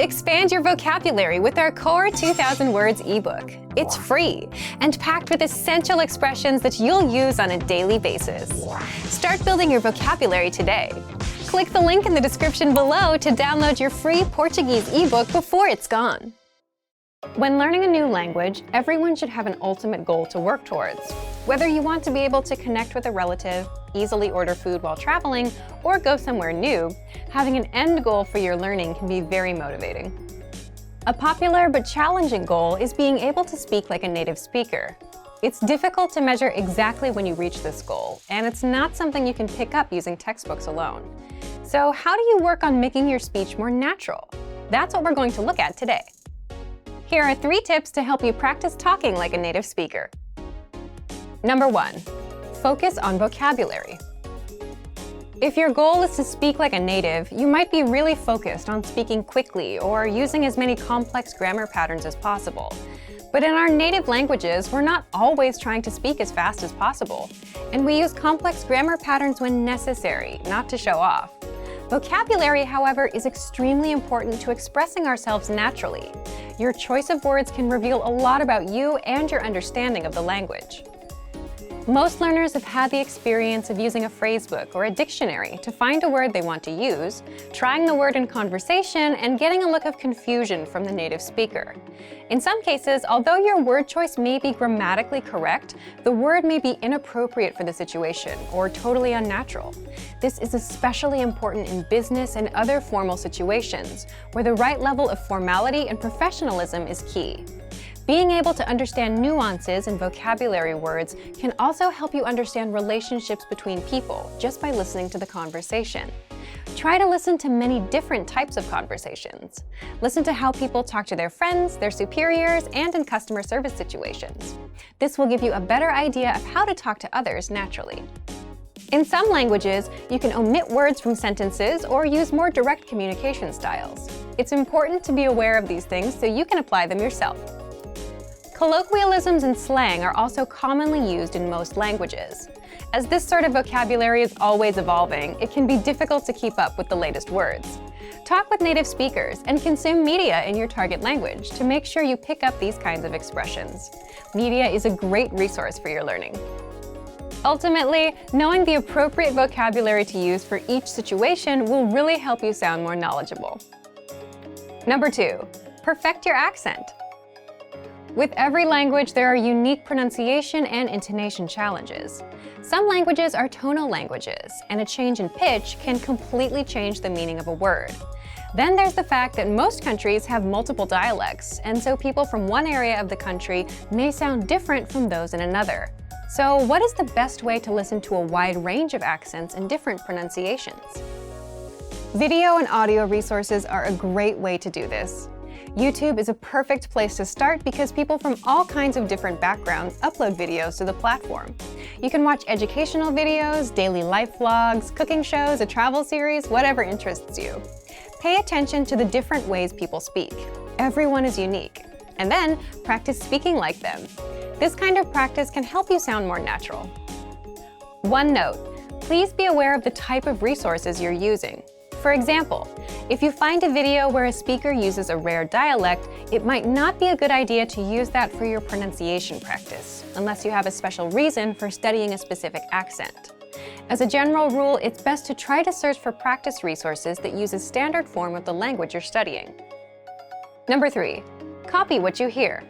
Expand your vocabulary with our Core 2000 Words ebook. It's free and packed with essential expressions that you'll use on a daily basis. Start building your vocabulary today. Click the link in the description below to download your free Portuguese ebook before it's gone. When learning a new language, everyone should have an ultimate goal to work towards. Whether you want to be able to connect with a relative, easily order food while traveling, or go somewhere new, having an end goal for your learning can be very motivating. A popular but challenging goal is being able to speak like a native speaker. It's difficult to measure exactly when you reach this goal, and it's not something you can pick up using textbooks alone. So how do you work on making your speech more natural? That's what we're going to look at today. Here are 3 tips to help you practice talking like a native speaker. Number 1, focus on vocabulary. If your goal is to speak like a native, you might be really focused on speaking quickly or using as many complex grammar patterns as possible. But in our native languages, we're not always trying to speak as fast as possible, and we use complex grammar patterns when necessary, not to show off. Vocabulary, however, is extremely important to expressing ourselves naturally. Your choice of words can reveal a lot about you and your understanding of the language. Most learners have had the experience of using a phrasebook or a dictionary to find a word they want to use, trying the word in conversation, and getting a look of confusion from the native speaker. In some cases, although your word choice may be grammatically correct, the word may be inappropriate for the situation or totally unnatural. This is especially important in business and other formal situations, where the right level of formality and professionalism is key. Being able to understand nuances in vocabulary words can also help you understand relationships between people just by listening to the conversation. Try to listen to many different types of conversations. Listen to how people talk to their friends, their superiors, and in customer service situations. This will give you a better idea of how to talk to others naturally. In some languages, you can omit words from sentences or use more direct communication styles. It's important to be aware of these things so you can apply them yourself. Colloquialisms and slang are also commonly used in most languages. As this sort of vocabulary is always evolving, it can be difficult to keep up with the latest words. Talk with native speakers and consume media in your target language to make sure you pick up these kinds of expressions. Media is a great resource for your learning. Ultimately, knowing the appropriate vocabulary to use for each situation will really help you sound more knowledgeable. Number 2, perfect your accent. With every language, there are unique pronunciation and intonation challenges. Some languages are tonal languages, and a change in pitch can completely change the meaning of a word. Then there's the fact that most countries have multiple dialects, and so people from one area of the country may sound different from those in another. So what is the best way to listen to a wide range of accents and different pronunciations? Video and audio resources are a great way to do this. YouTube is a perfect place to start because people from all kinds of different backgrounds upload videos to the platform. You can watch educational videos, daily life vlogs, cooking shows, a travel series, whatever interests you. Pay attention to the different ways people speak. Everyone is unique. And then practice speaking like them. This kind of practice can help you sound more natural. One note, please be aware of the type of resources you're using. For example, if you find a video where a speaker uses a rare dialect, it might not be a good idea to use that for your pronunciation practice, unless you have a special reason for studying a specific accent. As a general rule, it's best to try to search for practice resources that use a standard form of the language you're studying. Number 3, copy what you hear.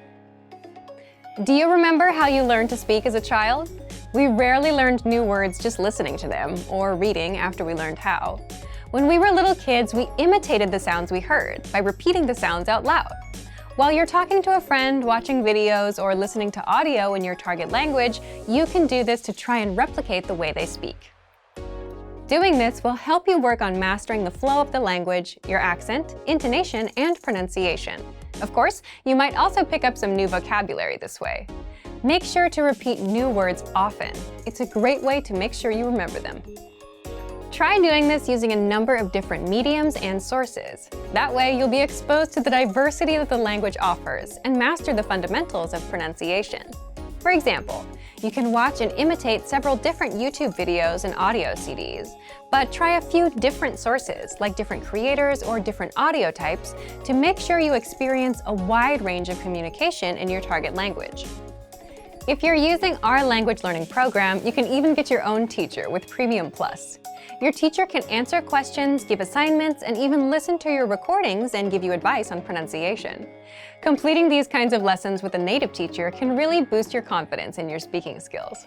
Do you remember how you learned to speak as a child? We rarely learned new words just listening to them, or reading after we learned how. When we were little kids, we imitated the sounds we heard by repeating the sounds out loud. While you're talking to a friend, watching videos, or listening to audio in your target language, you can do this to try and replicate the way they speak. Doing this will help you work on mastering the flow of the language, your accent, intonation, and pronunciation. Of course, you might also pick up some new vocabulary this way. Make sure to repeat new words often. It's a great way to make sure you remember them. Try doing this using a number of different mediums and sources. That way, you'll be exposed to the diversity that the language offers and master the fundamentals of pronunciation. For example, You can watch and imitate several different YouTube videos and audio CDs, but try a few different sources, like different creators or different audio types, to make sure you experience a wide range of communication in your target language. If you're using our language learning program, you can even get your own teacher with Premium Plus. Your teacher can answer questions, give assignments, and even listen to your recordings and give you advice on pronunciation. Completing these kinds of lessons with a native teacher can really boost your confidence in your speaking skills.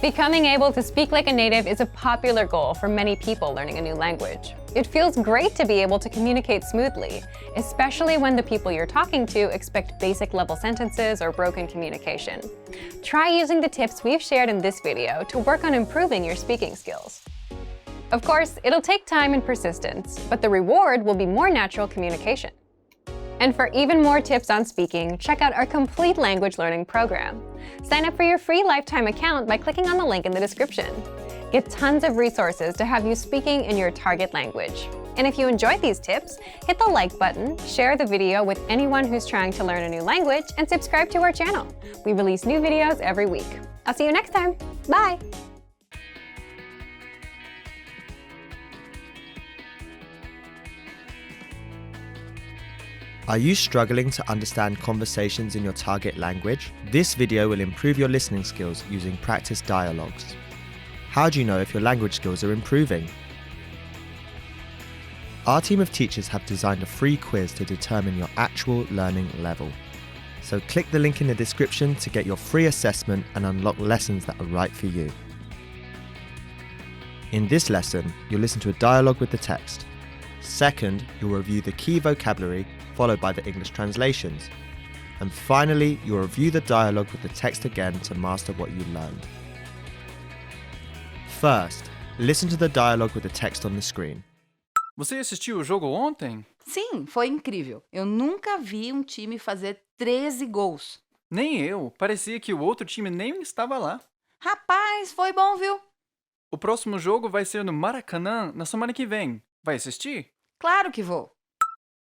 Becoming able to speak like a native is a popular goal for many people learning a new language. It feels great to be able to communicate smoothly, especially when the people you're talking to expect basic level sentences or broken communication. Try using the tips we've shared in this video to work on improving your speaking skills. Of course, it'll take time and persistence, but the reward will be more natural communication. And for even more tips on speaking, check out our complete language learning program. Sign up for your free lifetime account by clicking on the link in the description. Get tons of resources to have you speaking in your target language. And if you enjoyed these tips, hit the like button, share the video with anyone who's trying to learn a new language, and subscribe to our channel. We release new videos every week. I'll see you next time. Bye! Are you struggling to understand conversations in your target language? This video will improve your listening skills using practice dialogues. How do you know if your language skills are improving? Our team of teachers have designed a free quiz to determine your actual learning level. So click the link in the description to get your free assessment and unlock lessons that are right for you. In this lesson, you'll listen to a dialogue with the text. Second, you'll review the key vocabulary, followed by the English translations. And finally, you'll review the dialogue with the text again to master what you learned. First, listen to the dialogue with the text on the screen. Você assistiu o jogo ontem? Sim, foi incrível. Eu nunca vi um time fazer 13 gols. Nem eu. Parecia que o outro time nem estava lá. Rapaz, foi bom, viu? O próximo jogo vai ser no Maracanã na semana que vem. Vai assistir? Claro que vou.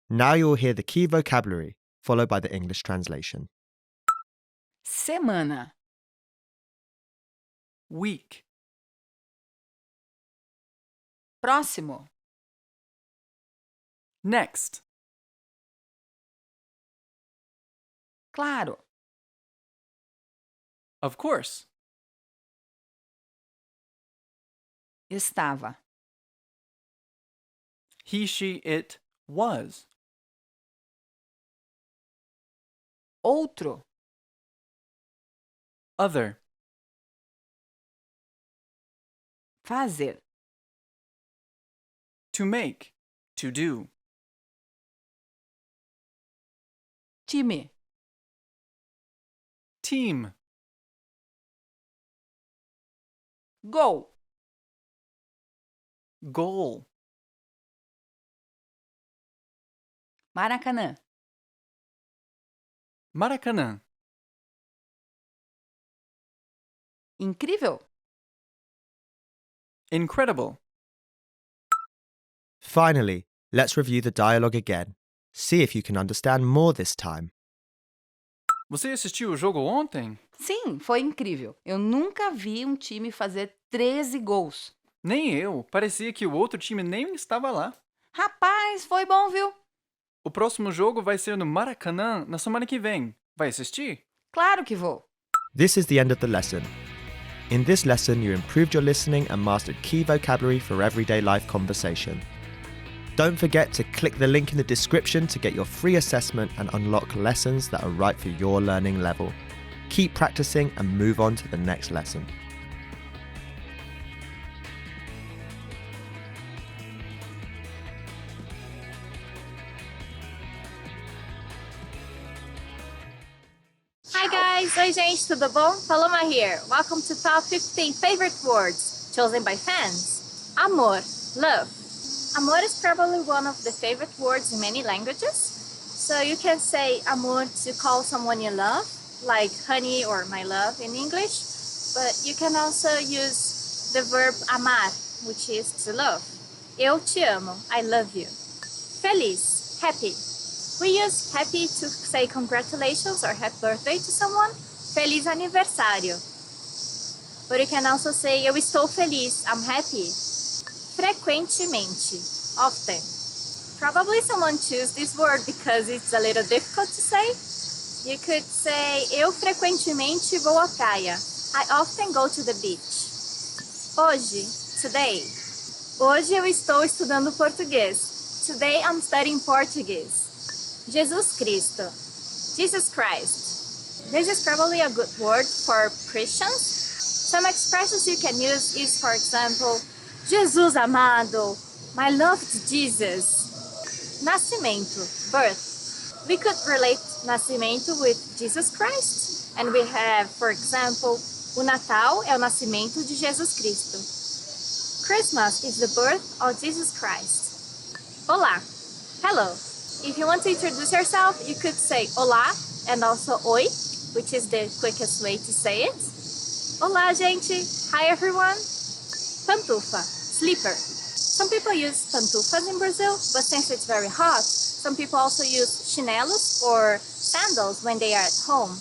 Now you'll hear the key vocabulary, followed by the English translation. Semana, Week. próximo, Next. claro, Of course. estava, He, she, it was. outro, Other. fazer, To make. To do. time, Team. gol, Goal. Maracanã, Maracanã. incrível, Incredible. Finally, let's review the dialogue again. See if you can understand more this time. Você assistiu o jogo ontem? sim, foi incrível. Eu nunca vi um time fazer 13 gols. Nem eu. Parecia que o outro time nem estava lá. Rapaz, foi bom, viu? O próximo jogo vai ser no Maracanã na semana que vem. Vai assistir? Claro que vou. This is the end of the lesson. In this lesson, you improved your listening and mastered key vocabulary for everyday life conversation. Don't forget to click the link in the description to get your free assessment and unlock lessons that are right for your learning level. Keep practicing and move on to the next lesson. Hi guys, oi gente, tudo bom? Paloma here. Welcome to Top 15 Favorite Words, chosen by fans. Amor, love. Amor is probably one of the favorite words in many languages. So you can say amor to call someone you love, like honey or my love in English. But you can also use the verb amar, which is to love. Eu te amo, I love you. Feliz, happy. We use happy to say congratulations or happy birthday to someone. Feliz aniversário. But you can also say eu estou feliz, I'm happy. Frequentemente, often. Probably someone choose this word because it's a little difficult to say. You could say eu frequentemente vou à praia. I often go to the beach. Hoje, today. Hoje eu estou estudando português. Today I'm studying Portuguese. Jesus Cristo. Jesus Christ. This is probably a good word for Christians. Some expressions you can use is, for example, Jesus amado, my loved Jesus. Nascimento, birth. We could relate nascimento with Jesus Christ. And we have, for example, o Natal é o nascimento de Jesus Cristo. Christmas is the birth of Jesus Christ. Olá, hello. If you want to introduce yourself, you could say olá and also oi, which is the quickest way to say it. Olá, gente. Hi, everyone. Pantufa, slipper. Some people use pantufas in Brazil, but since it's very hot, some people also use chinelos or sandals when they are at home.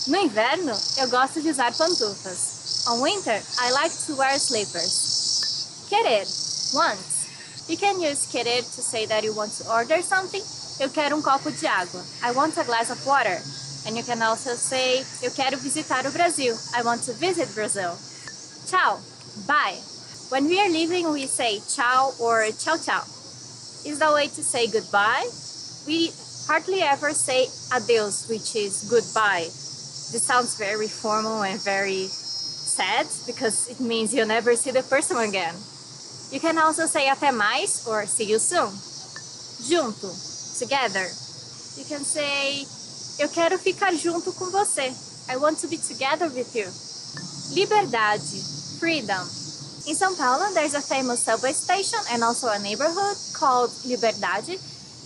No inverno, eu gosto de usar pantufas. On winter, I like to wear slippers. Querer, want. You can use querer to say that you want to order something. Eu quero copo de água. I want a glass of water. And you can also say, eu quero visitar o Brasil. I want to visit Brazil. Tchau, bye. When we are leaving, we say tchau or tchau tchau. Is the way to say goodbye. We hardly ever say adeus, which is goodbye. This sounds very formal and very sad because it means you'll never see the person again. You can also say até mais or see you soon. Junto, together. You can say eu quero ficar junto com você. I want to be together with you. Liberdade, freedom. In São Paulo, there's a famous subway station and also a neighborhood called Liberdade.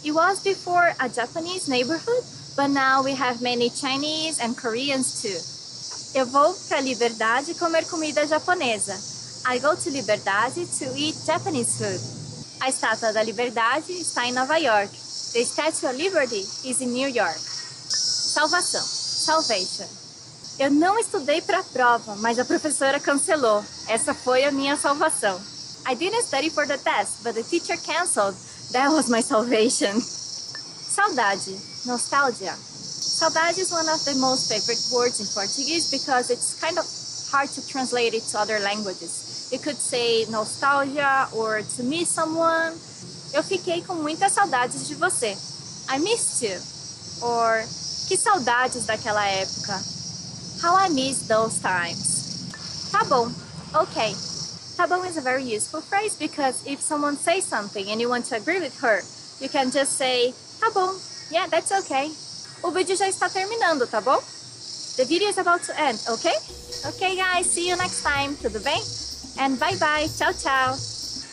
It was before a Japanese neighborhood, but now we have many Chinese and Koreans too. Eu vou para Liberdade comer comida japonesa. I go to Liberdade to eat Japanese food. A Estátua da Liberdade está em Nova York. The Statue of Liberty is in New York. Salvação, salvation. Eu não estudei para a prova, mas a professora cancelou. Essa foi a minha salvação. I didn't study for the test, but the teacher canceled. That was my salvation. Saudade, nostalgia. Saudade is one of the most favorite words in Portuguese because it's kind of hard to translate it to other languages. You could say nostalgia or to miss someone. Eu fiquei com muitas saudades de você. I missed you. Or que saudades daquela época. How I miss those times. Tá bom. Okay. Tá bom is a very useful phrase because if someone says something and you want to agree with her, you can just say, tá bom. Yeah, that's okay. O vídeo já está terminando, tá bom? The video is about to end, okay? Okay, guys, see you next time. Tudo bem? And bye-bye. Tchau, tchau.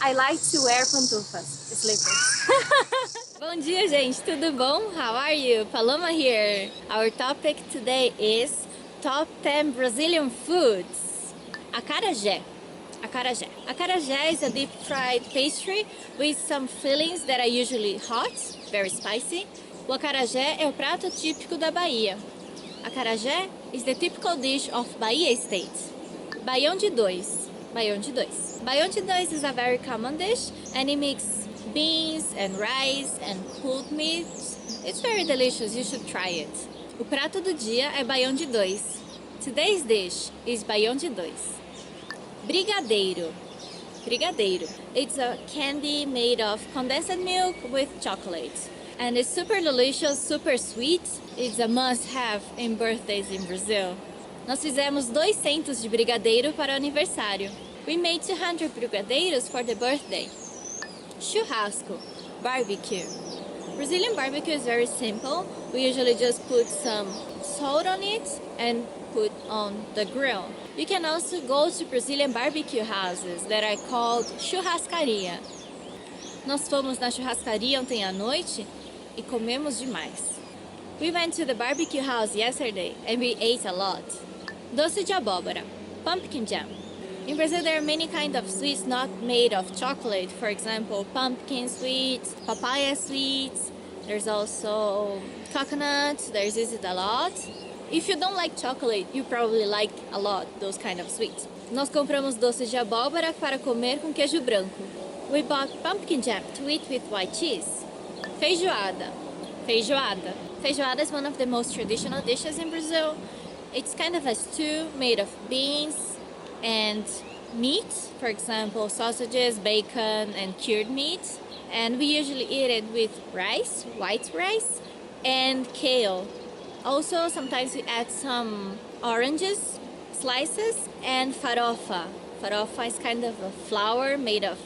I like to wear pantufas, slippers. Bom dia, gente. Tudo bom? How are you? Paloma here. Our topic today is Top 10 Brazilian Foods. Acarajé. Acarajé. Acarajé is a deep-fried pastry with some fillings that are usually hot, very spicy. O acarajé é o prato típico da Bahia. Acarajé is the typical dish of Bahia State. Baião de dois. Baião de dois. Baião de dois is a very common dish and it mixes beans and rice and pulled meat. It's very delicious, you should try it. O prato do dia é baião de dois. Today's dish is baião de dois. Brigadeiro. Brigadeiro. It's a candy made of condensed milk with chocolate. And it's super delicious, super sweet. It's a must-have in birthdays in Brazil. Nós fizemos 200 de brigadeiro para o aniversário. We made 200 brigadeiros for the birthday. Churrasco, barbecue. Brazilian barbecue is very simple. We usually just put some salt on it and put on the grill. You can also go to Brazilian barbecue houses that are called churrascaria. Nós fomos na churrascaria ontem à noite e comemos demais. We went to the barbecue house yesterday and we ate a lot. Doce de abóbora, pumpkin jam. In Brazil there are many kinds of sweets not made of chocolate. For example, pumpkin sweet, papaya sweet. There's also coconut, there's a lot. If you don't like chocolate, you probably like a lot those kind of sweets. Nós compramos doces de abóbora para comer com queijo branco. We bought pumpkin jam to eat with white cheese. Feijoada. Feijoada. Feijoada is one of the most traditional dishes in Brazil. It's kind of a stew made of beans and meat, for example, sausages, bacon, and cured meat. And we usually eat it with rice, white rice, and kale. Also, sometimes we add some oranges, slices, and farofa. Farofa is kind of a flour made of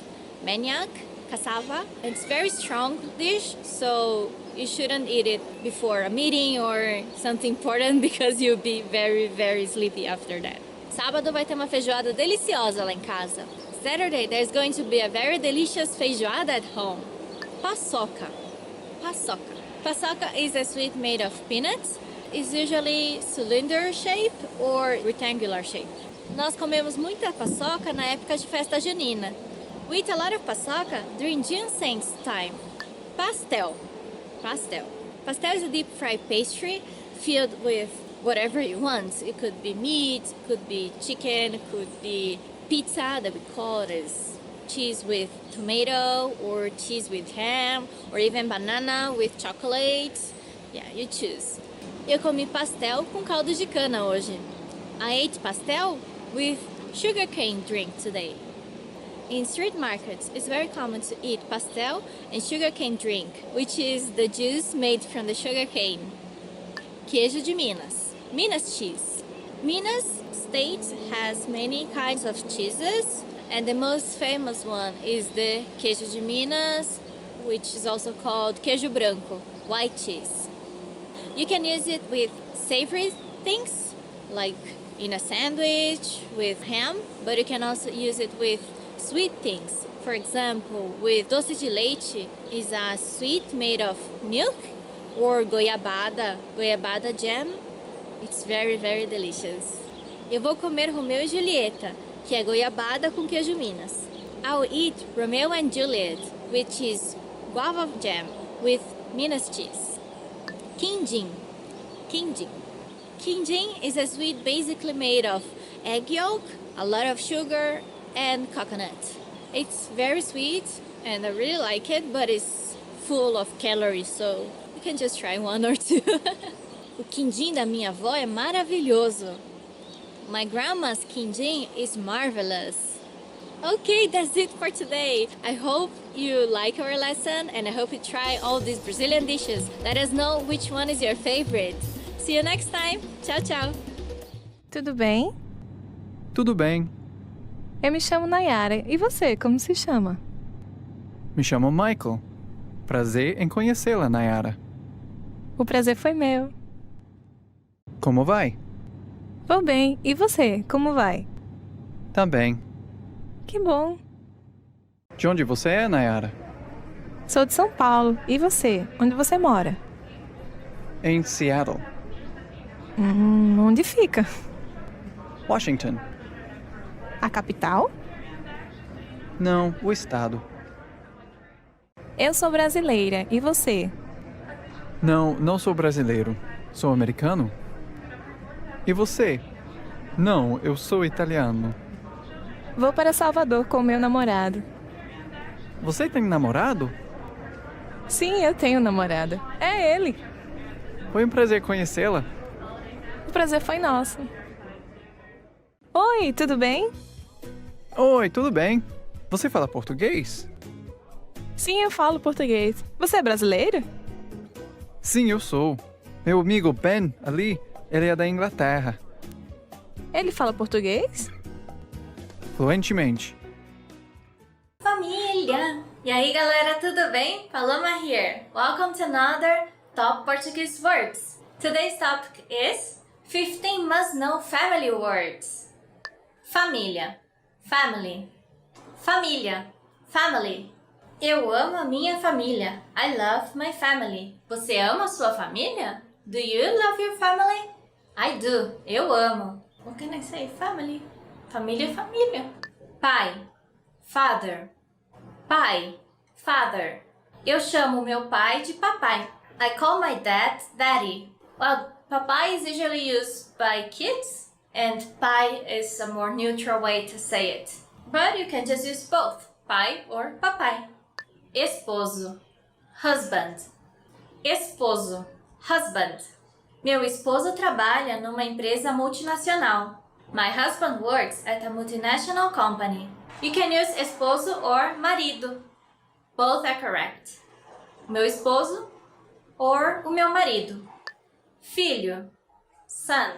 manioc, cassava. It's a very strong dish, so you shouldn't eat it before a meeting or something important because you'll be very, very sleepy after that. Sábado vai ter uma feijoada deliciosa lá em casa. Saturday, there's going to be a very delicious feijoada at home. Paçoca. Paçoca. Paçoca is a sweet made of peanuts. It's usually cylinder shape or rectangular shape. Nós comemos muita paçoca na época de festa junina. We eat a lot of paçoca during Ginseng's time. Pastel. Pastel. Pastel is a deep fried pastry filled with whatever you want. It could be meat, could be chicken, it could be pizza that we call it is cheese with tomato or cheese with ham or even banana with chocolate. Yeah, you choose. Eu comi pastel com caldo de cana hoje. I ate pastel with sugarcane drink today. In street markets, it's very common to eat pastel and sugarcane drink, which is the juice made from the sugarcane. Queijo de Minas. Minas cheese. Minas state has many kinds of cheeses, and the most famous one is the queijo de Minas, which is also called queijo branco, white cheese. You can use it with savory things, like in a sandwich with ham, but you can also use it with sweet things. For example, with doce de leite is a sweet made of milk, or goiabada jam. It's very, very delicious. Eu vou comer Romeu e Julieta, que é goiabada com queijo Minas. I'll eat Romeo and Juliet, which is guava jam with Minas cheese. Quindim. Quindim. Quindim is a sweet basically made of egg yolk, a lot of sugar, and coconut. It's very sweet and I really like it, but it's full of calories, so you can just try one or two. O quindim da minha avó é maravilhoso. My grandma's quindim is marvelous. Okay, that's it for today. I hope you like our lesson and I hope you try all these Brazilian dishes. Let us know which one is your favorite. See you next time. Tchau, tchau. Tudo bem? Tudo bem. Eu me chamo Nayara. E você, como se chama? Me chamo Michael. Prazer em conhecê-la, Nayara. O prazer foi meu. Como vai? Vou bem. E você, como vai? Tá bem. Que bom. De onde você é, Nayara? Sou de São Paulo. E você? Onde você mora? Em Seattle, Onde fica? Washington. A capital? Não, o estado. Eu sou brasileira. E você? Não, não sou brasileiro. Sou americano. E você? Não, eu sou italiano. Vou para Salvador com meu namorado. Você tem namorado? Sim, eu tenho namorada. É ele. Foi um prazer conhecê-la. O prazer foi nosso. Oi, tudo bem? Oi, tudo bem? Você fala português? Sim, eu falo português. Você é brasileiro? Sim, eu sou. Meu amigo Ben, ali, ele é da Inglaterra. Ele fala português? Fluentemente. Família! E aí, galera, tudo bem? Paloma here. Welcome to another Top Portuguese Words. Today's topic is 15 must-know family words. Família. Family. Família. Family. Eu amo a minha família. I love my family. Você ama a sua família? Do you love your family? I do. Eu amo. What can I say? Family. Família é família. Pai. Father. Pai. Father. Eu chamo meu pai de papai. I call my dad daddy. Well, papai is usually used by kids and pai is a more neutral way to say it. But you can just use both, pai or papai. Esposo, husband. Esposo, husband. Meu esposo trabalha numa empresa multinacional. My husband works at a multinational company. You can use esposo or marido. Both are correct. Meu esposo or o meu marido. Filho, son.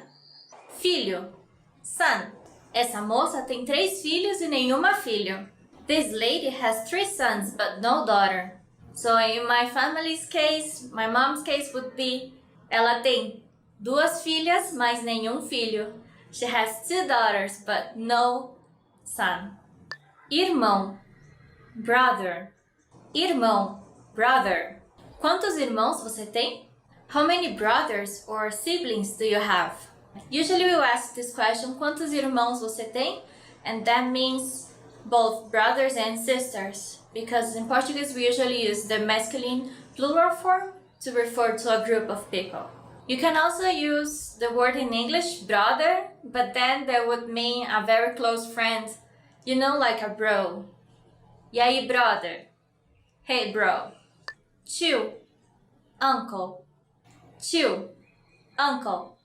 Filho, son. Essa moça tem 3 filhos e nenhuma filha. This lady has 3 sons but no daughter. So in my family's case, my mom's case would be ela tem 2 filhas, mas nenhum filho. She has 2 daughters but no son. Irmão, brother. Irmão, brother. Quantos irmãos você tem? How many brothers or siblings do you have? Usually we ask this question, quantos irmãos você tem? And that means both brothers and sisters. Because in Portuguese we usually use the masculine plural form to refer to a group of people. You can also use the word in English, brother, but then that would mean a very close friend. You know, like a bro. E aí, brother? Hey, bro. Tio, uncle. Tio, uncle.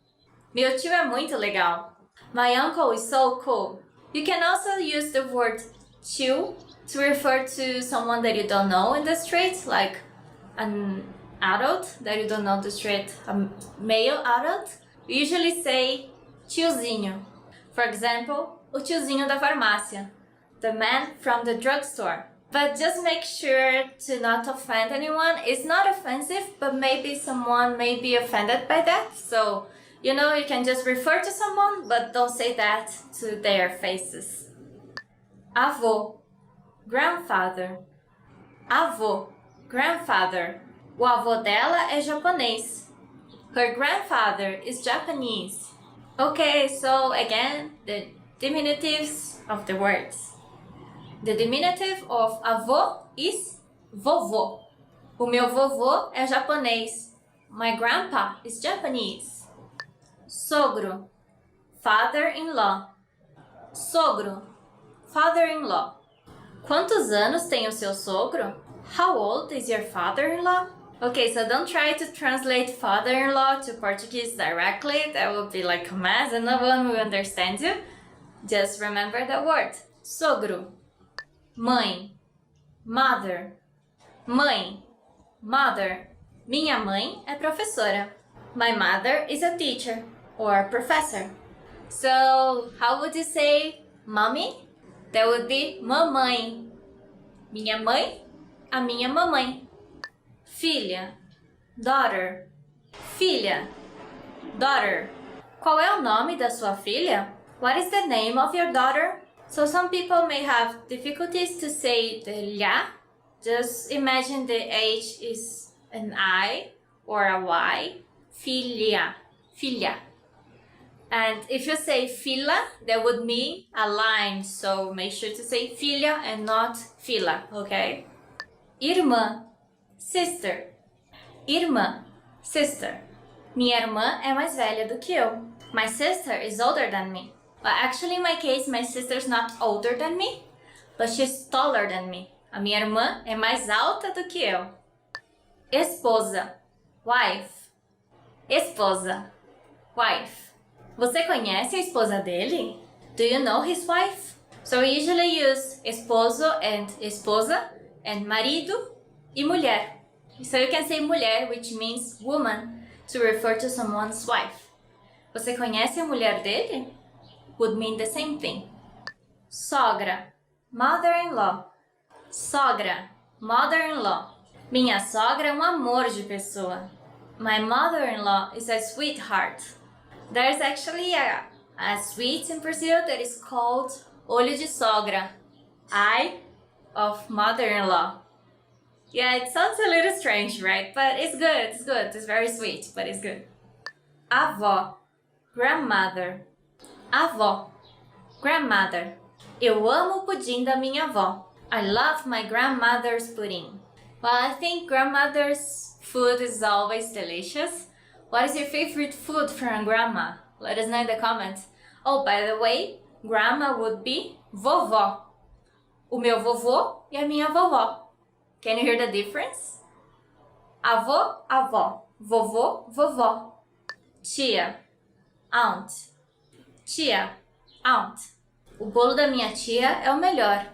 Meu tio é muito legal. My uncle is so cool. You can also use the word tio to refer to someone that you don't know in the street, like an adult that you don't know the street, a male adult. We usually say tiozinho. For example, o tiozinho da farmácia, the man from the drugstore. But just make sure to not offend anyone. It's not offensive, but maybe someone may be offended by that. So, you know, you can just refer to someone, but don't say that to their faces. Avô, grandfather. Avô, grandfather. O avô dela é japonês. Her grandfather is Japanese. Okay, so again, the diminutives of the words. The diminutive of avô is vovô. O meu vovô é japonês. My grandpa is Japanese. Sogro, father-in-law. Sogro, father-in-law. Quantos anos tem o seu sogro? How old is your father-in-law? Okay, so don't try to translate father-in-law to Portuguese directly. That would be like a mess and no one will understand you. Just remember the word. Sogro. Mãe, mother. Mãe, mother. Minha mãe é professora. My mother is a teacher or professor. So, how would you say mommy? That would be mamãe. Minha mãe, a minha mamãe. Filha, daughter. Filha, daughter. Qual é o nome da sua filha? What is the name of your daughter? So some people may have difficulties to say the ya. Just imagine the H is an I or a Y. Filha, filha. And if you say fila, that would mean a line. So make sure to say filha and not fila, okay? Irmã, sister. Irmã, sister. Minha irmã é mais velha do que eu. My sister is older than me. Well, actually, in my case, my sister's not older than me, but she's taller than me. A minha irmã é mais alta do que eu. Esposa, wife. Esposa, wife. Você conhece a esposa dele? Do you know his wife? So we usually use esposo and esposa and marido e mulher. So you can say mulher, which means woman, to refer to someone's wife. Você conhece a mulher dele? Would mean the same thing. Sogra, mother-in-law. Sogra, mother-in-law. Minha sogra é amor de pessoa. My mother-in-law is a sweetheart. There's actually a sweet in Brazil that is called olho de sogra. Eye of mother-in-law. Yeah, it sounds a little strange, right? But it's good, it's good. It's very sweet, but it's good. Avó, grandmother. Avó, grandmother. Eu amo o pudim da minha avó. I love my grandmother's pudding. Well, I think grandmother's food is always delicious. What is your favorite food from grandma? Let us know in the comments. Oh, by the way, grandma would be vovó. O meu vovô e a minha vovó. Can you hear the difference? Avô, avó. Vovô, vovó. Tia, aunt. Tia, aunt. O bolo da minha tia é o melhor.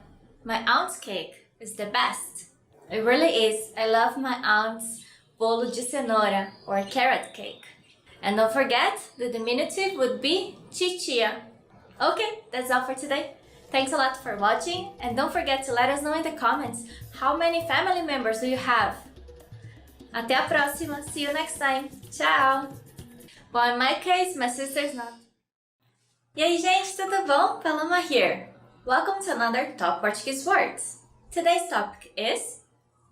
My aunt's cake is the best. It really is. I love my aunt's bolo de cenoura or carrot cake. And don't forget, the diminutive would be titia. Okay, that's all for today. Thanks a lot for watching, and don't forget to let us know in the comments how many family members do you have. Até a próxima. See you next time. Tchau. Well, in my case, my sister's not. E aí, gente, tudo bom? Paloma here. Welcome to another Top Portuguese Words. Today's topic is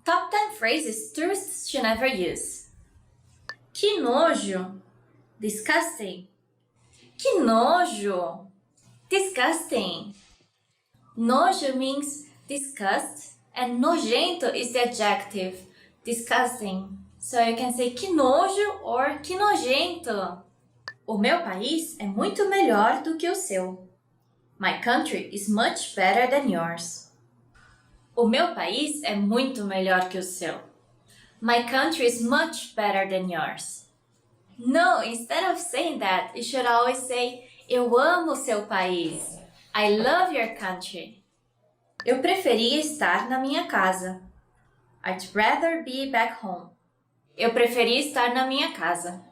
Top 10 Phrases Tourists Should Never Use. Que nojo. Disgusting. Que nojo. Disgusting. Nojo means disgust, and nojento is the adjective, disgusting. So you can say que nojo or que nojento. O meu país é muito melhor do que o seu. My country is much better than yours. O meu país é muito melhor que o seu. My country is much better than yours. No, instead of saying that, you should always say eu amo seu país. I love your country. Eu preferia estar na minha casa. I'd rather be back home. Eu preferia estar na minha casa.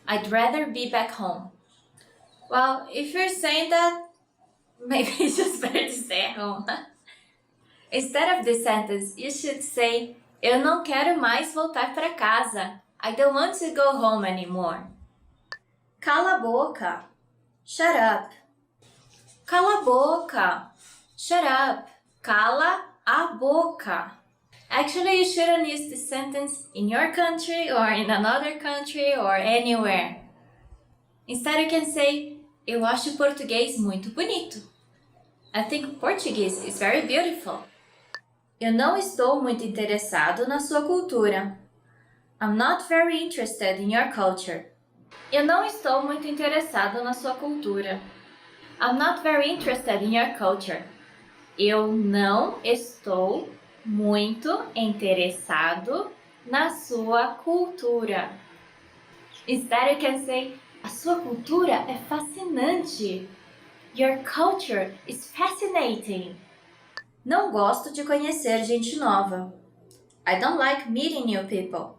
I'd rather be back home. Well, if you're saying that, maybe it's just better to stay at home. Instead of this sentence, you should say eu não quero mais voltar para casa. I don't want to go home anymore. Cala a boca. Shut up. Cala a boca. Shut up. Cala a boca. Actually, you shouldn't use this sentence in your country or in another country or anywhere. Instead, you can say, eu acho português muito bonito. I think Portuguese is very beautiful. Eu não estou muito interessado na sua cultura. I'm not very interested in your culture. Eu não estou muito interessado na sua cultura. I'm not very interested in your culture. Eu não estou muito interessado na sua cultura. Instead, you can say, a sua cultura é fascinante. Your culture is fascinating. Não gosto de conhecer gente nova. I don't like meeting new people.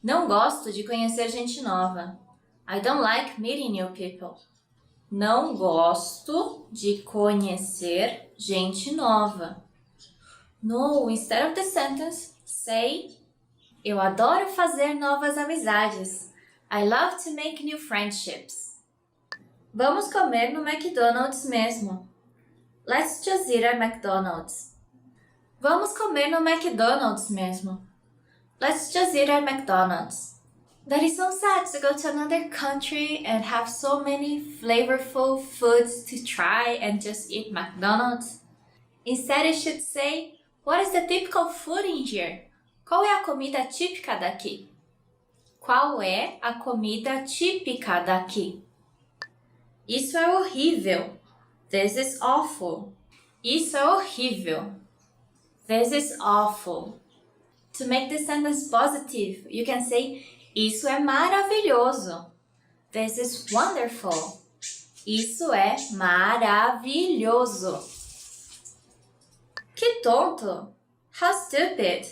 Não gosto de conhecer gente nova. I don't like meeting new people. Não gosto de conhecer gente nova. No, instead of the sentence, say eu adoro fazer novas amizades. I love to make new friendships. Vamos comer no McDonald's mesmo. Let's just eat at McDonald's. Vamos comer no McDonald's mesmo. Let's just eat at McDonald's. That is so sad to go to another country and have so many flavorful foods to try and just eat McDonald's. Instead, you should say, what is the typical food in here? Qual é a comida típica daqui? Qual é a comida típica daqui? Isso é horrível. This is awful. Isso é horrível. This is awful. To make the sentence positive, you can say, isso é maravilhoso. This is wonderful. Isso é maravilhoso. Que tonto. How stupid.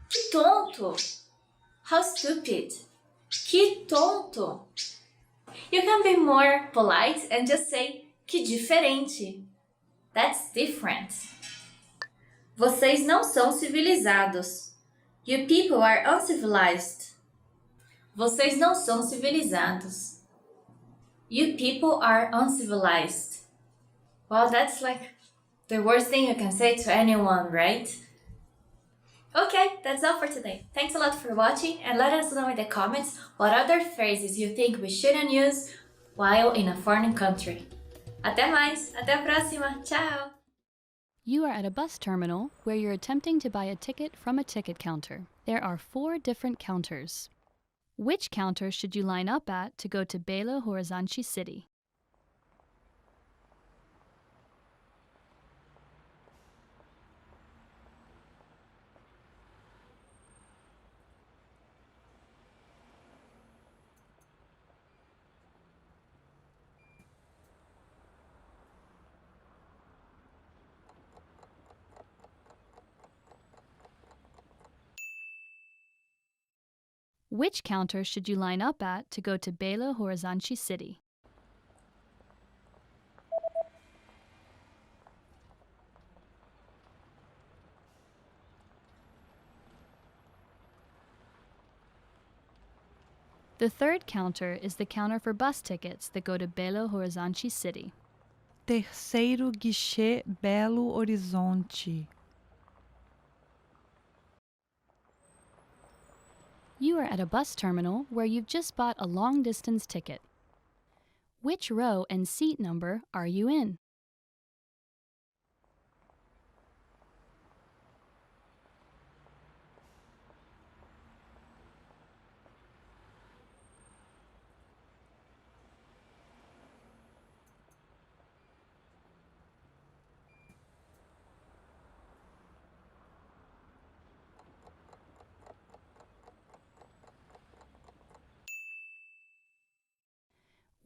Que tonto. How stupid. Que tonto. You can be more polite and just say que diferente. That's different. Vocês não são civilizados. You people are uncivilized. Vocês não são civilizados. You people are uncivilized. Well, that's like the worst thing you can say to anyone, right? Okay, that's all for today. Thanks a lot for watching, and let us know in the comments what other phrases you think we shouldn't use while in a foreign country. Até mais, até a próxima, tchau! You are at a bus terminal where you're attempting to buy a ticket from a ticket counter. There are 4 different counters. Which counter should you line up at to go to Belo Horizonte City? Which counter should you line up at to go to Belo Horizonte City? The third counter is the counter for bus tickets that go to Belo Horizonte City. Terceiro guichê, Belo Horizonte. You are at a bus terminal where you've just bought a long-distance ticket. Which row and seat number are you in?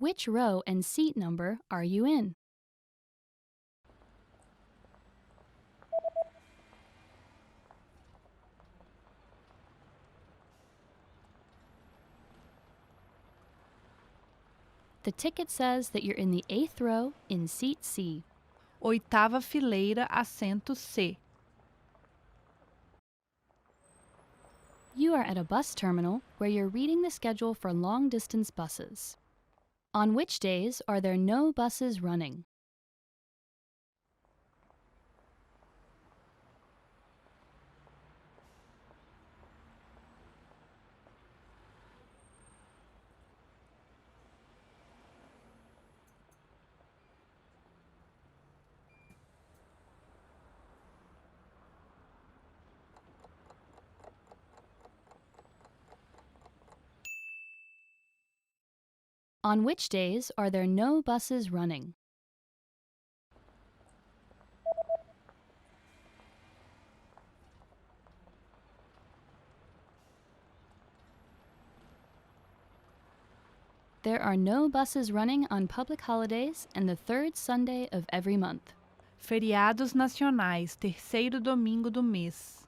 Which row and seat number are you in? The ticket says that you're in the 8th row in seat C. Oitava fileira, assento C. You are at a bus terminal where you're reading the schedule for long-distance buses. On which days are there no buses running? On which days are there no buses running? There are no buses running on public holidays and the third Sunday of every month. Feriados nacionais, terceiro domingo do mês.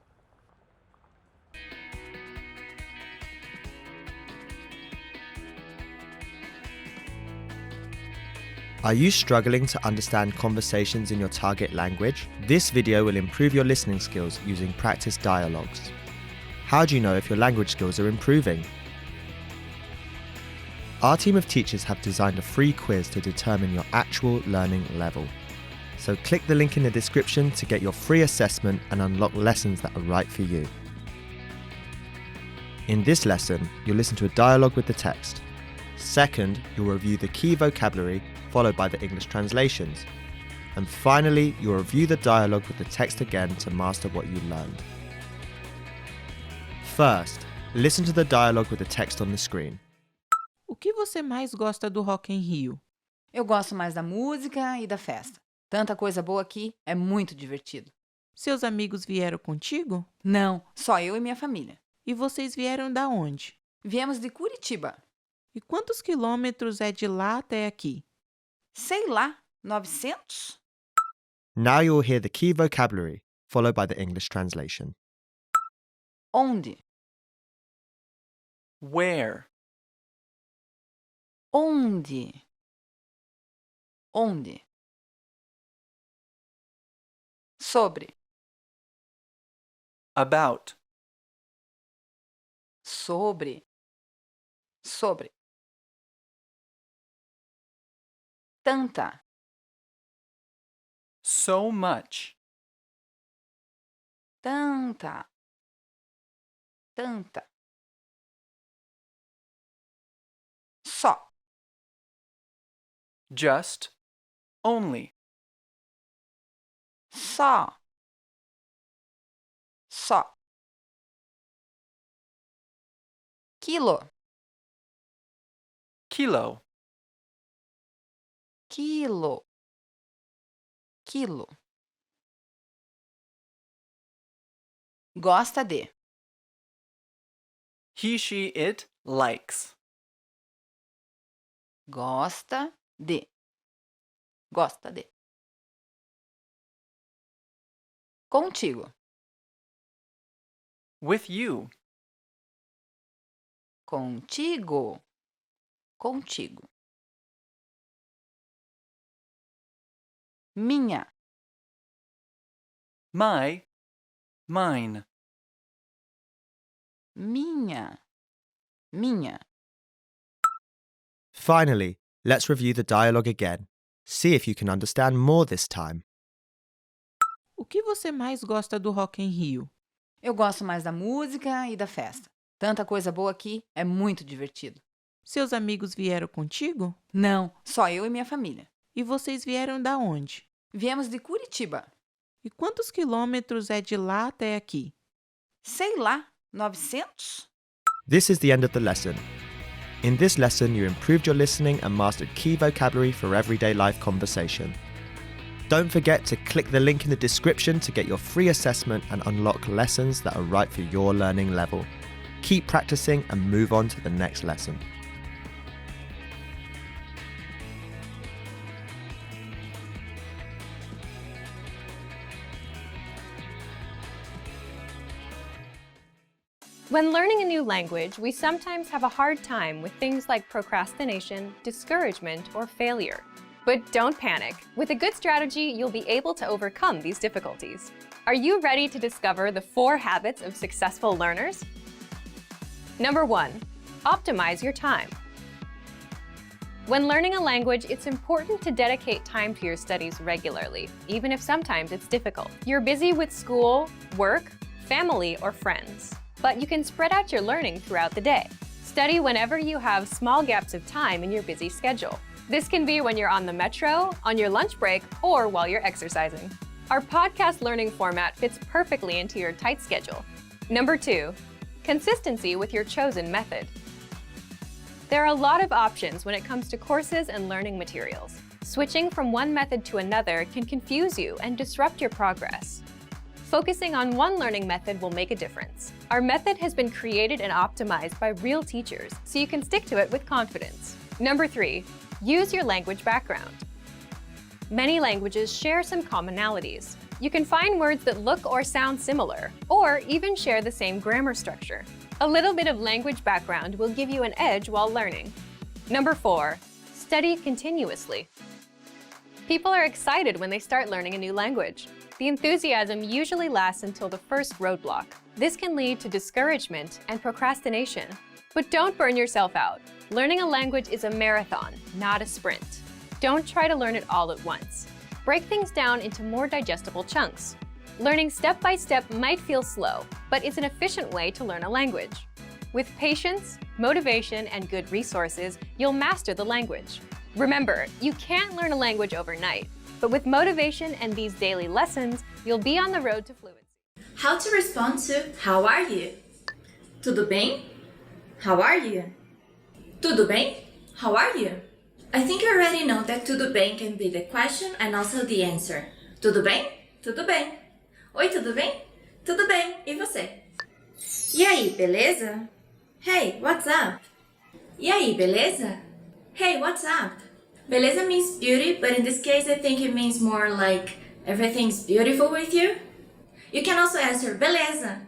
Are you struggling to understand conversations in your target language? This video will improve your listening skills using practice dialogues. How do you know if your language skills are improving? Our team of teachers have designed a free quiz to determine your actual learning level. So click the link in the description to get your free assessment and unlock lessons that are right for you. In this lesson, you'll listen to a dialogue with the text. Second, you'll review the key vocabulary followed by the English translations. And finally, you'll review the dialogue with the text again to master what you learned. First, listen to the dialogue with the text on the screen. O que você mais gosta do Rock em Rio? Eu gosto mais da música e da festa. Tanta coisa boa aqui, é muito divertido. Seus amigos vieram contigo? Não, só eu e minha família. E vocês vieram da onde? Viemos de Curitiba. E quantos quilômetros é de lá até aqui? Sei lá, 900? Now you'll hear the key vocabulary, followed by the English translation. Onde? Where? Onde? Onde? Sobre. About. Sobre. Sobre. Tanta. So much. Tanta. Tanta. Só. Just. Only. Só. Só. Quilo. Kilo. Quilo. Quilo. Gosta de. He, she, it likes. Gosta de. Gosta de. Contigo. With you. Contigo. Contigo. Minha. My. Mine. Minha. Minha. Finally, let's review the dialogue again. See if you can understand more this time. O que você mais gosta do Rock em Rio? Eu gosto mais da música e da festa. Tanta coisa boa aqui, é muito divertido. Seus amigos vieram contigo? Não, só eu e minha família. E vocês vieram da onde? Viemos de Curitiba. E quantos quilômetros é de lá até aqui? Sei lá, 900? This is the end of the lesson. In this lesson, you improved your listening and mastered key vocabulary for everyday life conversation. Don't forget to click the link in the description to get your free assessment and unlock lessons that are right for your learning level. Keep practicing and move on to the next lesson. When learning a new language, we sometimes have a hard time with things like procrastination, discouragement, or failure. But don't panic. With a good strategy, you'll be able to overcome these difficulties. Are you ready to discover the 4 habits of successful learners? Number 1, optimize your time. When learning a language, it's important to dedicate time to your studies regularly, even if sometimes it's difficult. You're busy with school, work, family, or friends. But you can spread out your learning throughout the day. Study whenever you have small gaps of time in your busy schedule. This can be when you're on the metro, on your lunch break, or while you're exercising. Our podcast learning format fits perfectly into your tight schedule. Number 2, consistency with your chosen method. There are a lot of options when it comes to courses and learning materials. Switching from one method to another can confuse you and disrupt your progress. Focusing on one learning method will make a difference. Our method has been created and optimized by real teachers, so you can stick to it with confidence. Number 3, use your language background. Many languages share some commonalities. You can find words that look or sound similar, or even share the same grammar structure. A little bit of language background will give you an edge while learning. Number 4, study continuously. People are excited when they start learning a new language. The enthusiasm usually lasts until the first roadblock. This can lead to discouragement and procrastination. But don't burn yourself out. Learning a language is a marathon, not a sprint. Don't try to learn it all at once. Break things down into more digestible chunks. Learning step by step might feel slow, but it's an efficient way to learn a language. With patience, motivation, and good resources, you'll master the language. Remember, you can't learn a language overnight, but with motivation and these daily lessons, you'll be on the road to fluency. How to respond to how are you? Tudo bem? How are you? Tudo bem? How are you? I think you already know that tudo bem can be the question and also the answer. Tudo bem? Tudo bem. Oi, tudo bem? Tudo bem. E você? E aí, beleza? Hey, what's up? E aí, beleza? Hey, what's up? Beleza means beauty, but in this case I think it means more like everything's beautiful with you. You can also answer beleza.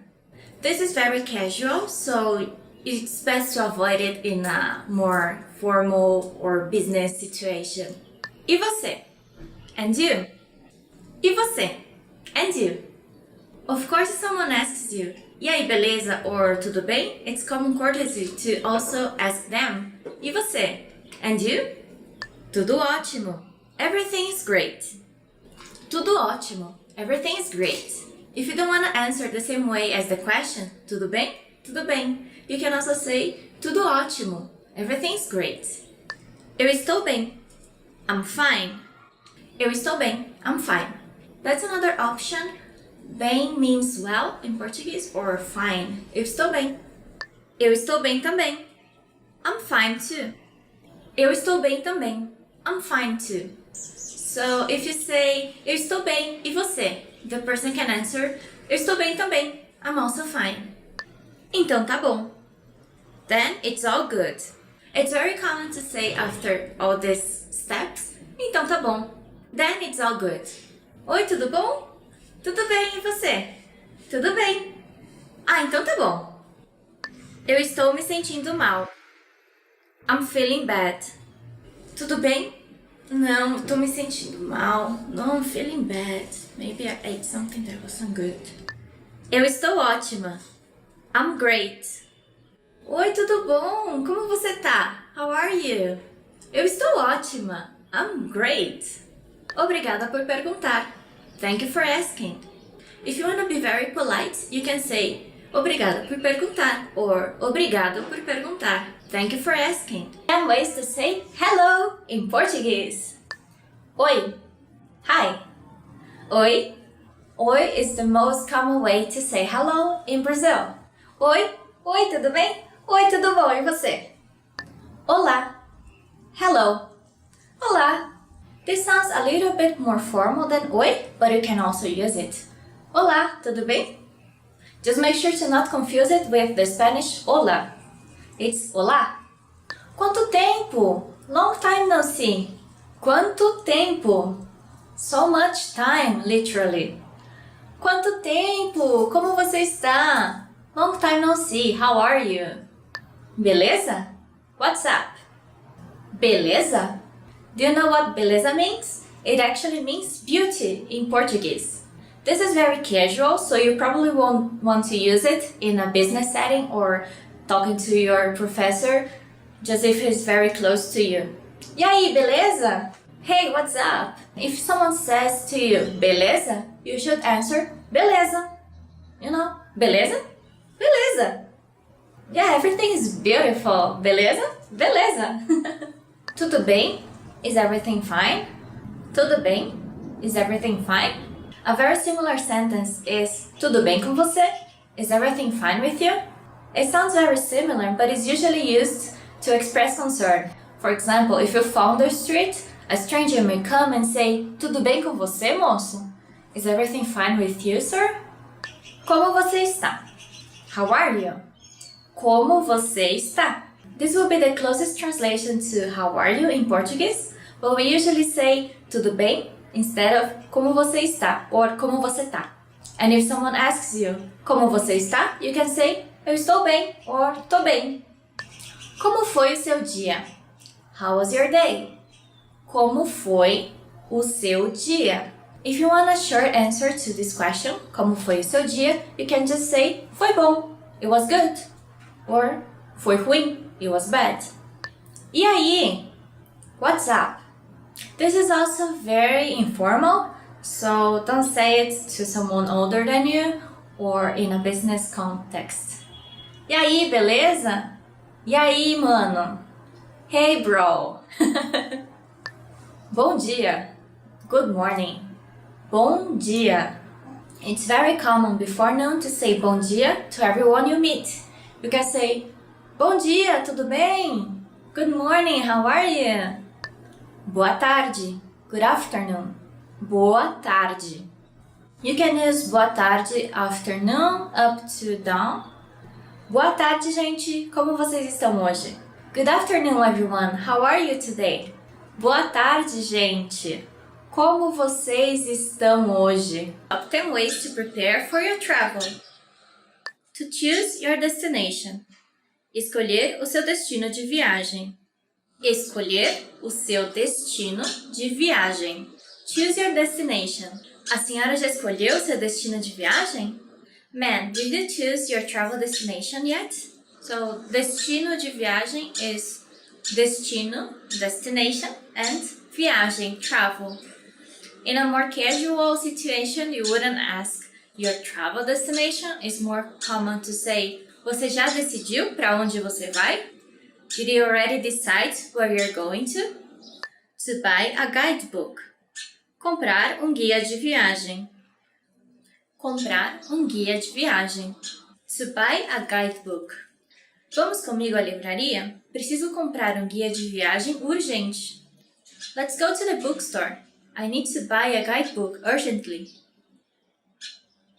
This is very casual, so it's best to avoid it in a more formal or business situation. E você? And you? E você? And you? Of course, if someone asks you, e aí, beleza, or tudo bem, it's common courtesy to also ask them, e você? And you? Tudo ótimo. Everything is great. Tudo ótimo. Everything is great. If you don't want to answer the same way as the question, tudo bem? Tudo bem. You can also say, tudo ótimo. Everything's great. Eu estou bem. I'm fine. Eu estou bem. I'm fine. That's another option. Bem means well in Portuguese or fine. Eu estou bem. Eu estou bem também. I'm fine too. Eu estou bem também. I'm fine too. So if you say, eu estou bem, e você? The person can answer, eu estou bem também. I'm also fine. Então tá bom. Then it's all good. It's very common to say after all these steps, então tá bom. Then it's all good. Oi, tudo bom? Tudo bem, e você? Tudo bem. Ah, então tá bom. Eu estou me sentindo mal. I'm feeling bad. Tudo bem? Não, eu tô me sentindo mal. No, I'm feeling bad. Maybe I ate something that wasn't good. Eu estou ótima. I'm great. Oi, tudo bom? Como você tá? How are you? Eu estou ótima. I'm great. Obrigada por perguntar. Thank you for asking. If you want to be very polite, you can say obrigada por perguntar or obrigado por perguntar. Thank you for asking. And ways to say hello in Portuguese. Oi. Hi. Oi. Oi is the most common way to say hello in Brazil. Oi. Oi, tudo bem? Oi, tudo bom? E você? Olá. Hello. Olá. This sounds a little bit more formal than oi, but you can also use it. Olá, tudo bem? Just make sure to not confuse it with the Spanish hola. It's olá. Quanto tempo? Long time no see. Quanto tempo? So much time, literally. Quanto tempo? Como você está? Long time no see. How are you? Beleza? What's up? Beleza? Do you know what beleza means? It actually means beauty in Portuguese. This is very casual, so you probably won't want to use it in a business setting or talking to your professor, just if he's very close to you. E aí, beleza? Hey, what's up? If someone says to you, beleza, you should answer, beleza. You know, beleza? Beleza. Yeah, everything is beautiful. Beleza? Beleza. Tudo bem? Is everything fine? Tudo bem? Is everything fine? A very similar sentence is tudo bem com você? Is everything fine with you? It sounds very similar, but it's usually used to express concern. For example, if you fall on the street, a stranger may come and say, tudo bem com você, moço? Is everything fine with you, sir? Como você está? How are you? Como você está? This will be the closest translation to how are you in Portuguese, but we usually say tudo bem instead of como você está or como você tá. And if someone asks you como você está, you can say eu estou bem or tô bem. Como foi o seu dia? How was your day? Como foi o seu dia? If you want a short answer to this question, como foi o seu dia, you can just say foi bom, it was good, or foi ruim, it was bad. E aí? What's up? This is also very informal, so don't say it to someone older than you or in a business context. E aí, beleza? E aí, mano? Hey, bro. Bom dia. Good morning. Bom dia. It's very common before noon to say bom dia to everyone you meet. You can say, bom dia, tudo bem? Good morning, how are you? Boa tarde. Good afternoon. Boa tarde. You can use boa tarde afternoon up to dawn. Boa tarde, gente. Como vocês estão hoje? Good afternoon, everyone. How are you today? Boa tarde, gente. Como vocês estão hoje? Top 10 ways to prepare for your travel. To choose your destination. Escolher o seu destino de viagem. Escolher o seu destino de viagem. Choose your destination. A senhora já escolheu o seu destino de viagem? Ma'am, did you choose your travel destination yet? So, destino de viagem is destino, destination, and viagem, travel. In a more casual situation, you wouldn't ask your travel destination. It's more common to say, você já decidiu para onde você vai? Did you already decide where you're going to? To buy a guidebook. Comprar guia de viagem. Comprar guia de viagem. To buy a guidebook. Vamos comigo à livraria? Preciso comprar guia de viagem urgente. Let's go to the bookstore. I need to buy a guidebook urgently.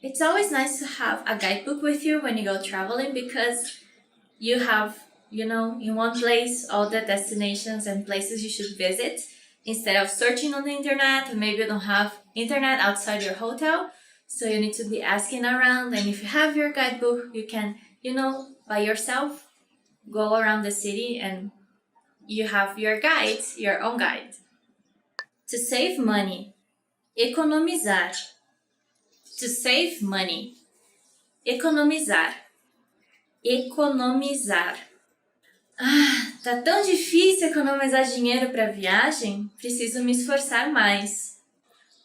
It's always nice to have a guidebook with you when you go traveling because you have, in one place all the destinations and places you should visit instead of searching on the internet, and maybe you don't have internet outside your hotel, so you need to be asking around. And if you have your guidebook, you can, by yourself, go around the city and you have your guide, your own guide. To save money, economizar. To save money, economizar. Economizar. Ah, tá tão difícil economizar dinheiro para viagem, preciso me esforçar mais.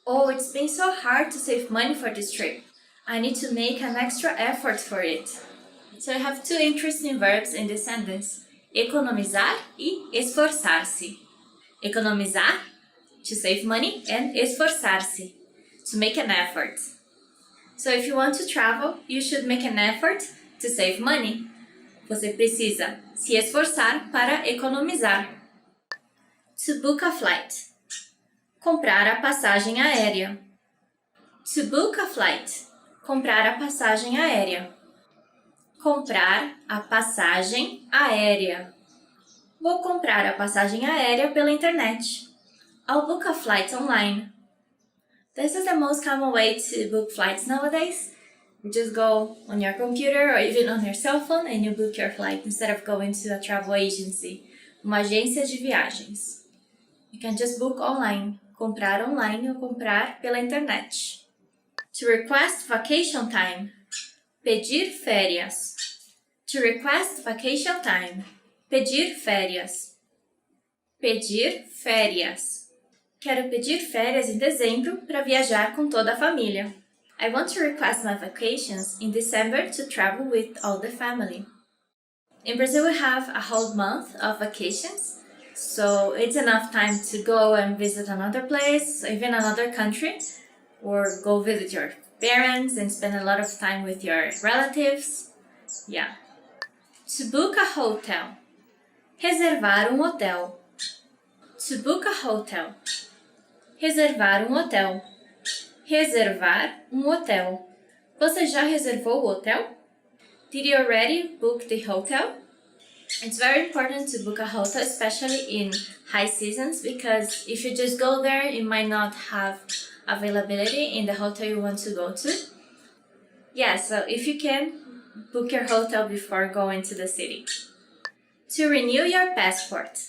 Oh, it's been so hard to save money for this trip. I need to make an extra effort for it. So I have two interesting verbs in this sentence. Economizar e esforçar-se. Economizar, to save money, and esforçar-se, to make an effort. So if you want to travel, you should make an effort to save money. Você precisa se esforçar para economizar. To book a flight. Comprar a passagem aérea. To book a flight. Comprar a passagem aérea. Comprar a passagem aérea. Vou comprar a passagem aérea pela internet. I'll book a flight online. This is the most common way to book flights nowadays. You just go on your computer or even on your cell phone and you book your flight instead of going to a travel agency, uma agência de viagens. You can just book online, comprar online ou comprar pela internet. To request vacation time, pedir férias. To request vacation time, pedir férias. Pedir férias. Quero pedir férias em dezembro para viajar com toda a família. I want to request my vacations in December to travel with all the family. In Brazil, we have a whole month of vacations, so it's enough time to go and visit another place, even another country, or go visit your parents and spend a lot of time with your relatives. Yeah. To book a hotel. Reservar hotel. To book a hotel. Reservar hotel. Reservar hotel. Você já reservou o hotel? Did you already book the hotel? It's very important to book a hotel, especially in high seasons, because if you just go there, you might not have availability in the hotel you want to go to. Yeah, so if you can, book your hotel before going to the city. To renew your passport.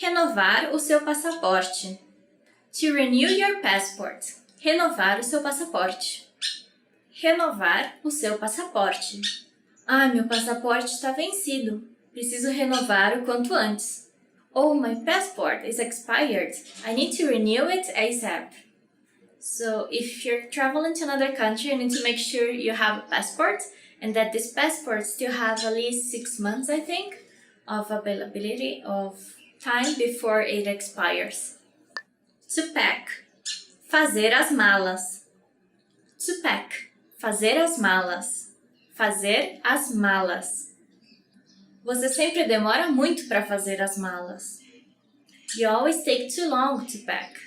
Renovar o seu passaporte. To renew your passport. Renovar o seu passaporte. Renovar o seu passaporte. Ah, meu passaporte está vencido. Preciso renovar o quanto antes. Oh, my passport is expired. I need to renew it ASAP. So, if you're traveling to another country, you need to make sure you have a passport and that this passport still has at least 6 months, I think, of availability of time before it expires. To pack. Fazer as malas. To pack. Fazer as malas. Fazer as malas. Você sempre demora muito para fazer as malas. You always take too long to pack.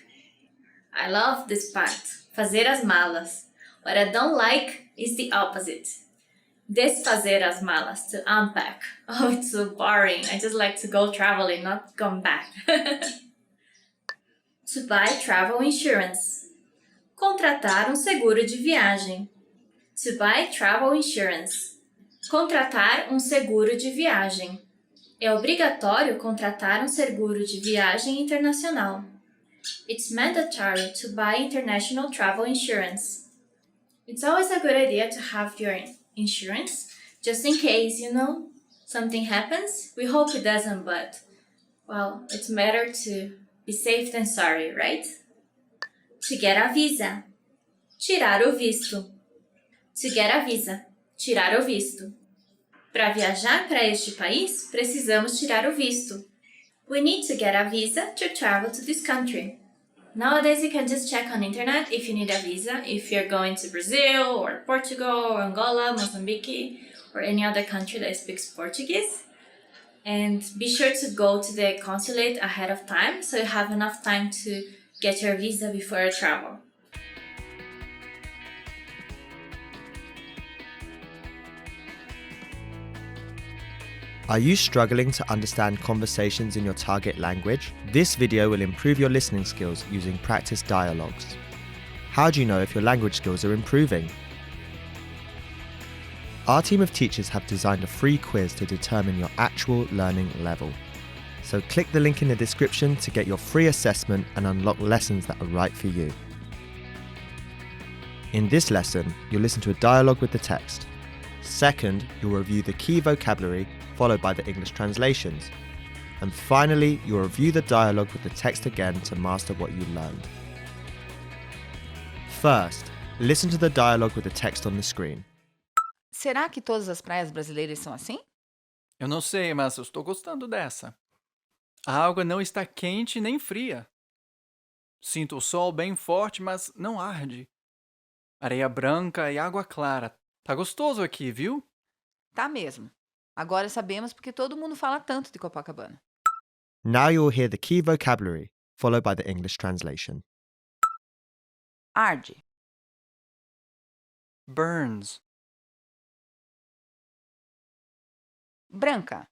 I love this part. Fazer as malas. What I don't like is the opposite. Desfazer as malas, to unpack. Oh, it's so boring. I just like to go traveling, not come back. To buy travel insurance. Contratar seguro de viagem. To buy travel insurance. Contratar seguro de viagem. É obrigatório contratar seguro de viagem internacional. It's mandatory to buy international travel insurance. It's always a good idea to have your insurance, just in case, something happens. We hope it doesn't, but, well, it's better to be safe than sorry, right? To get a visa. Tirar o visto. To get a visa. Tirar o visto. Para viajar para este país, precisamos tirar o visto. We need to get a visa to travel to this country. Nowadays, you can just check on internet if you need a visa, if you're going to Brazil, or Portugal, or Angola, Mozambique, or any other country that speaks Portuguese. And be sure to go to the consulate ahead of time, so you have enough time to get your visa before you travel. Are you struggling to understand conversations in your target language? This video will improve your listening skills using practice dialogues. How do you know if your language skills are improving? Our team of teachers have designed a free quiz to determine your actual learning level. So click the link in the description to get your free assessment and unlock lessons that are right for you. In this lesson, you'll listen to a dialogue with the text. Second, you'll review the key vocabulary, followed by the English translations. And finally, you'll review the dialogue with the text again to master what you learned. First, listen to the dialogue with the text on the screen. Será que todas as praias brasileiras são assim? Eu não sei, mas eu estou gostando dessa. A água não está quente nem fria. Sinto o sol bem forte, mas não arde. Areia branca e água clara. Tá gostoso aqui, viu? Tá mesmo. Agora sabemos porque todo mundo fala tanto de Copacabana. Now you'll hear the key vocabulary, followed by the English translation. Arde, Burns. branca,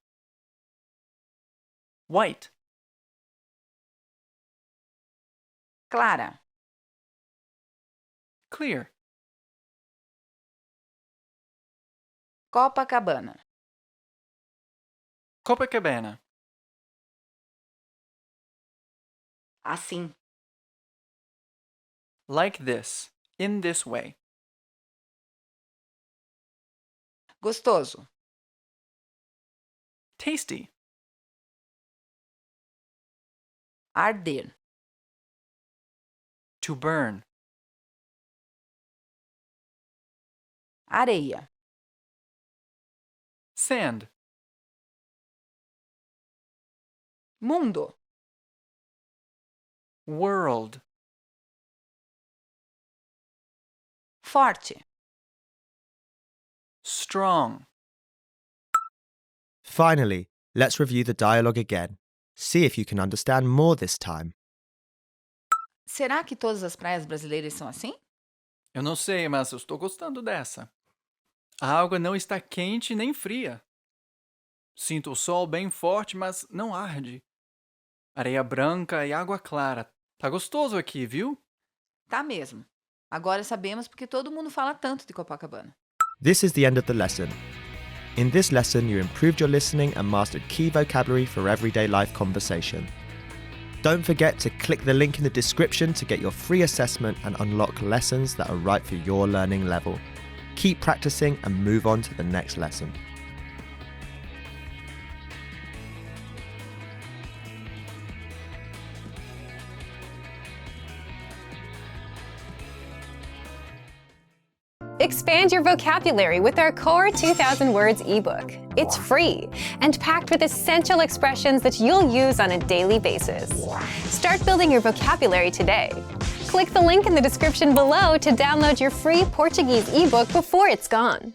White. clara, Clear. Copacabana, Copacabana. assim, Like this. In this way. gostoso, Tasty. arder, To burn. areia, Sand. mundo, World. forte, Strong. Finally, let's review the dialogue again. See if you can understand more this time. Será que todas as praias brasileiras são assim? Eu não sei, mas eu estou gostando dessa. A água não está quente nem fria. Sinto o sol bem forte, mas não arde. Areia branca e água clara. Tá gostoso aqui, viu? Tá mesmo. Agora sabemos porque todo mundo fala tanto de Copacabana. This is the end of the lesson. In this lesson, you improved your listening and mastered key vocabulary for everyday life conversation. Don't forget to click the link in the description to get your free assessment and unlock lessons that are right for your learning level. Keep practicing and move on to the next lesson. Expand your vocabulary with our Core 2000 Words ebook. It's free and packed with essential expressions that you'll use on a daily basis. Start building your vocabulary today. Click the link in the description below to download your free Portuguese ebook before it's gone.